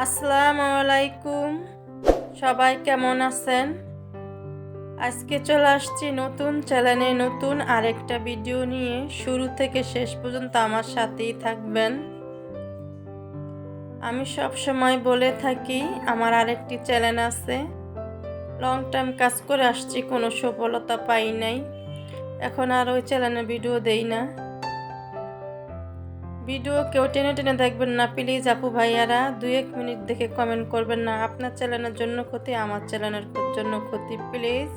আসসালামু আলাইকুম। সবাই কেমন আছেন? আজকে চলে আসছি নতুন চ্যানেলে নতুন আরেকটা ভিডিও নিয়ে। শুরু থেকে শেষ পর্যন্ত আমার সাথেই থাকবেন। আমি সব সময় বলে থাকি আমার আরেকটি চ্যানেল আছে, লং টাইম কাজ করে আসছি, কোনো সফলতা পাই নাই, এখন আর ওই চ্যানেলে ভিডিও দেই না। ভিডিও কেউ টেনে টেনে দেখবেন না প্লিজ আপু ভাইয়ারা, 2-1 মিনিট দেখে কমেন্ট করবেন না। আপনার চ্যানেলের জন্য ক্ষতি, আমার চ্যানেলের জন্য ক্ষতি। প্লিজ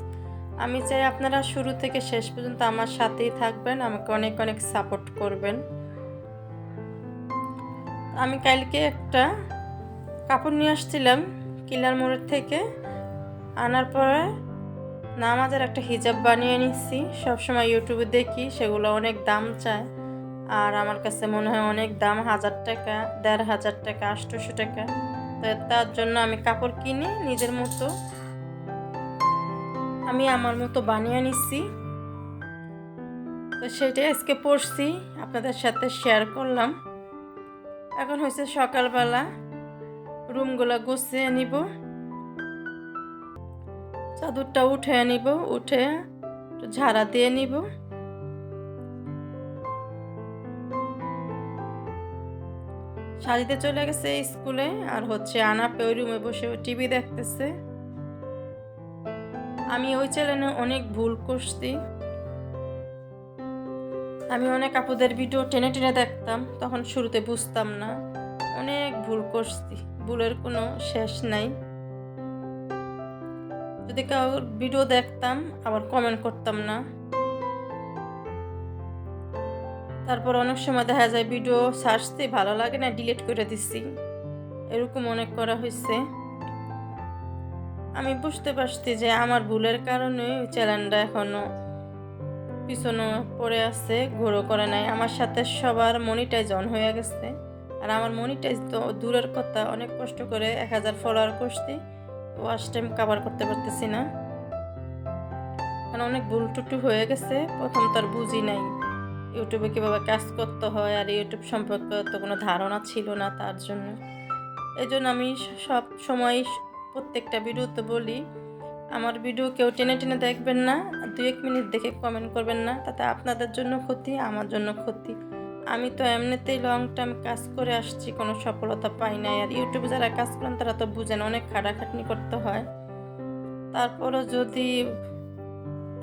আমি চাই আপনারা শুরু থেকে শেষ পর্যন্ত আমার সাথেই থাকবেন, আমাকে অনেক অনেক সাপোর্ট করবেন। আমি কালকে একটা কাপড় নিয়ে আসছিলাম কিলার মোড়ের থেকে, আনার পরে নামাজের একটা হিজাব বানিয়ে নিচ্ছি। সবসময় ইউটিউবে দেখি সেগুলো অনেক দাম চায়, আর আমার কাছে মনে হয় অনেক দাম, 1000 টাকা, 1500 টাকা, 800 টাকা। তো তার জন্য আমি কাপড় কিনে নিজের মতো আমি আমার মতো বানিয়ে নিচ্ছি। তো সেটাই আজকে পরছি, আপনাদের সাথে শেয়ার করলাম। এখন হয়েছে সকালবেলা, রুমগুলো গুছিয়ে নিব, চাদরটা উঠে নিব, উঠে ঝাড়া দিয়ে নিব। সাজিতে চলে গেছে স্কুলে, আর আনাপে ওই রুমে বসে টিভি দেখতেছে। আমি ওই চ্যানেলে অনেক ভুল করছি। আমি অনেক আপুদের ভিডিও টেনে টেনে দেখতাম, তখন শুরুতে বুঝতাম না, অনেক ভুল করছি, ভুলের কোনো শেষ নাই। যদি কারোর ভিডিও দেখতাম আবার কমেন্ট করতাম না। তারপর অনেক সময় দেখা যায় ভিডিও সার্চতে ভালো লাগে না, ডিলিট করে দিচ্ছি, এরকম অনেক করা হয়েছে। আমি বুঝতে পারছি যে আমার ভুলের কারণে চ্যানেলটা এখনো পিছনে পড়ে আছে, গ্রো করে নাই। আমার সাথে সবার মনিটাইজ অন হয়ে গেছে, আর আমার মনিটাইজ তো দূরের কথা, অনেক কষ্ট করে 1000 ফলোয়ার করছি, ওয়াচ টাইম কভার করতে পারতেছি না, কারণ অনেক ভুল টুটু হয়ে গেছে। প্রথম তো আর বুঝি নাই ইউটিউবে কীভাবে কাজ করতে হয়, আর ইউটিউব সম্পর্কে তো কোনো ধারণা ছিল না। তার জন্য এই জন্য আমি সব সময় প্রত্যেকটা ভিডিওতে বলি, আমার ভিডিও কেউ টেনে টেনে দেখবেন না, 2-1 মিনিট দেখে কমেন্ট করবেন না, তাতে আপনাদের জন্য ক্ষতি, আমার জন্য ক্ষতি। আমি তো এমনিতেই লং টাইম কাজ করে আসছি, কোনো সফলতা পাই নাই। আর ইউটিউবে যারা কাজ করেন তারা তো বুঝেন অনেক খাটাখাটনি করতে হয়। তারপরও যদি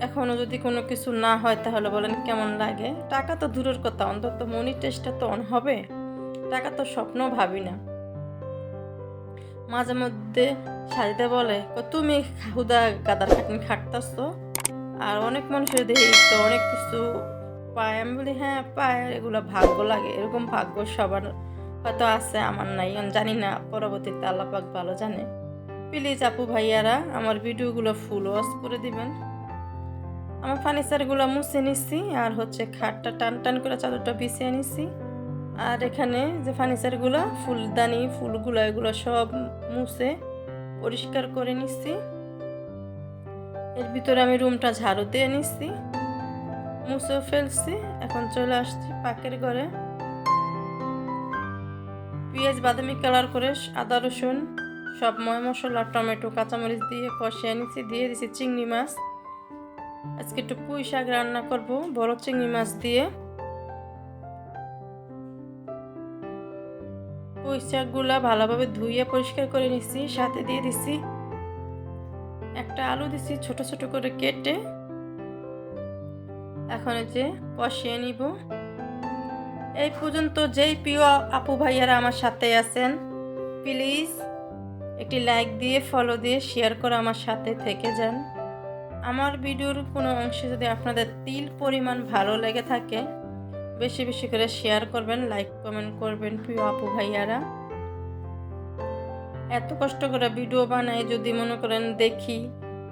এখনও যদি কোনো কিছু না হয় তাহলে বলেন কেমন লাগে? টাকা তো দূরের কথা, অন্তত মনিটাইজটা তো অন হবে, টাকা তো স্বপ্ন ভাবি না। মাঝে মধ্যে সাজিদা বলে, তুমি হুদা গাদার খাটনি খাটতাছো, আর অনেক মানুষের দেখি তো অনেক কিছু পায়। আমি বলি হ্যাঁ পায়, এগুলো ভাগ্য লাগে, এরকম ভাগ্য সবার হয়তো আছে, আমার নাই, আমি জানি না, পরবর্তীতে আল্লাহ পাক ভালো জানে। প্লিজ আপু ভাইয়ারা আমার ভিডিওগুলো ফুল ওয়াচ করে দিবেন। আমার ফার্নিচারগুলো মুছে নিচ্ছি, আর খাটটা টান টান করে চাদরটা বিছিয়ে নিচ্ছি। আর এখানে যে ফার্নিচারগুলো, ফুলদানি, ফুলগুলো, এগুলো সব মুছে পরিষ্কার করে নিচ্ছি। এর ভিতরে আমি রুমটা ঝাড়ু দিয়ে নিচ্ছি, মুছেও ফেলছি। এখন চলে আসছি পাকের ঘরে, পেঁয়াজ বাদামি কালার করে আদা রসুন সব ময় মশলা, টমেটো, কাঁচামরিচ দিয়ে কষিয়ে নিচ্ছি। দিয়ে দিচ্ছি চিংড়ি মাছ, আজকে একটু পুঁই শাক রান্না করব বড় চিংড়ি মাছ দিয়ে। পুঁই শাকগুলা ভালোভাবে ধুইয়ে পরিষ্কার করে নিচ্ছি, সাথে দিয়ে দিচ্ছি একটা আলু দিচ্ছি ছোট ছোট করে কেটে। এখন কষিয়ে নিব। এই পর্যন্ত যেই প্রিয় আপু ভাইয়ারা আমার সাথে আছেন, প্লিজ একটি লাইক দিয়ে, ফলো দিয়ে, শেয়ার করে আমার সাথে থেকে যান। আমার ভিডিওর কোনো অংশে যদি আপনাদের তিল পরিমাণ ভালো লেগে থাকে, বেশি বেশি করে শেয়ার করবেন, লাইক কমেন্ট করবেন প্রিয় আপু ভাইয়ারা। এত কষ্ট করে ভিডিও বানাই, যদি মনে করেন দেখি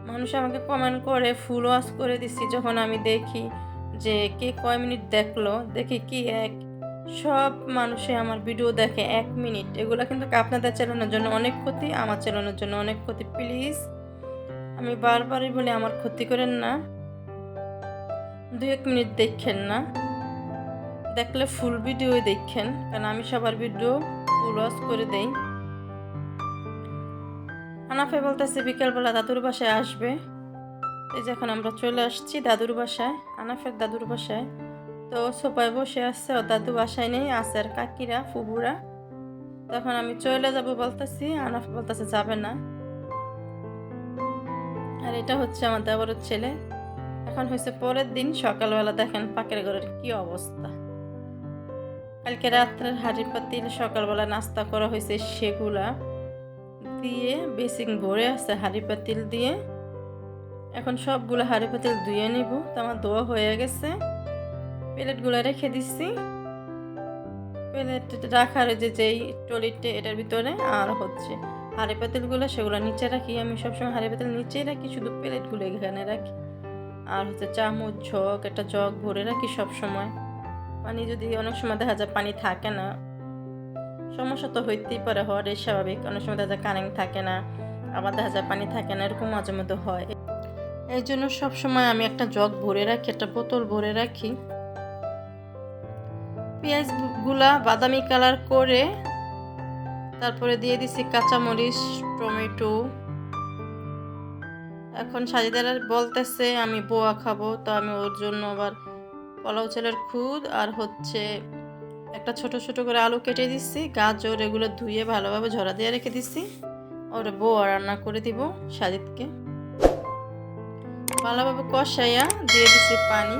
মানুষ আমাকে কমেন্ট করে, ফুল ওয়াচ করে দিচ্ছি, যখন আমি দেখি যে কে কয় মিনিট দেখলো, দেখি কি সব মানুষে আমার ভিডিও দেখে 1 মিনিট, এগুলো কিন্তু আপনাদের চ্যানেলের জন্য অনেক ক্ষতি, আমার চ্যানেলের জন্য অনেক ক্ষতি। প্লিজ আমি বারবারই বলি আমার ক্ষতি করেন না, 2-1 মিনিট দেখেন না, দেখলে ফুল ভিডিওই দেখেন, কারণ আমি সবার ভিডিও ফুল ওয়াচ করে দেই। হানাফে বলতেছে বিকেলবেলা দাদুর বাসায় আসবে। এই যে এখন আমরা চলে আসছি দাদুর বাসায়, হানাফের দাদুর বাসায়। তো সোফায় বসে আছে, ও দাদু বাসায় নেই, আছে আর কাকিরা ফুবুরা। তখন আমি চলে যাব বলতেছি, হানাফ বলতেছে যাবে না। আর এটা হচ্ছে আমার দেবরের ছেলে। এখন হয়েছে পরের দিন সকালবেলা, দেখেন পাকের ঘরের কি অবস্থা। কালকে রাত্রের হাঁড়ি পাতিল সকালবেলা নাস্তা করা হয়েছে, সেগুলা দিয়ে বেসিং ভরে আছে হাঁড়ি পাতিল দিয়ে। এখন সবগুলো হাঁড়ি পাতিল ধুয়ে নিব। তো আমার ধোয়া হয়ে গেছে, প্লেটগুলো রেখে দিচ্ছি। প্লেট রাখার যেই টলিতে এটার ভিতরে, আর হচ্ছে হাঁড়ি পাতিলগুলো সেগুলো নিচে রাখি। আমি সবসময় হাঁড়ি পাতিল নিচেই রাখি, শুধু প্লেটগুলো এখানে রাখি। আর হচ্ছে চামচ জগ, একটা জগ ভরে রাখি সব সময়। পানি যদি অনেক সময় দেখা যায় পানি থাকে না, সমস্যা তো হইতেই পারে, হওয়াটাই স্বাভাবিক। অনেক সময় দেখা যায় কারেন্ট থাকে না, আবার দেখা যায় পানি থাকে না, এরকম মাঝে মধ্যে হয়। এই জন্য সবসময় আমি একটা জগ ভরে রাখি, একটা বোতল ভরে রাখি। পেঁয়াজগুলা বাদামি কালার করে তারপরে দিয়ে দিছি কাঁচামরিচ, টমেটো। এখন সাজিদার বলতেছে আমি বোয়া খাবো, তো আমি ওর জন্য আবার পোলাও চালের খুদ আর হচ্ছে একটা ছোট ছোট করে আলু কেটে দিচ্ছি, গাজর এগুলো ধুয়ে ভালোভাবে ঝরা দিয়ে রেখে দিচ্ছি। ওর বোয়া রান্না করে দিব সাজিদকে। ভালোভাবে কষাইয়া দিয়ে দিচ্ছি পানি।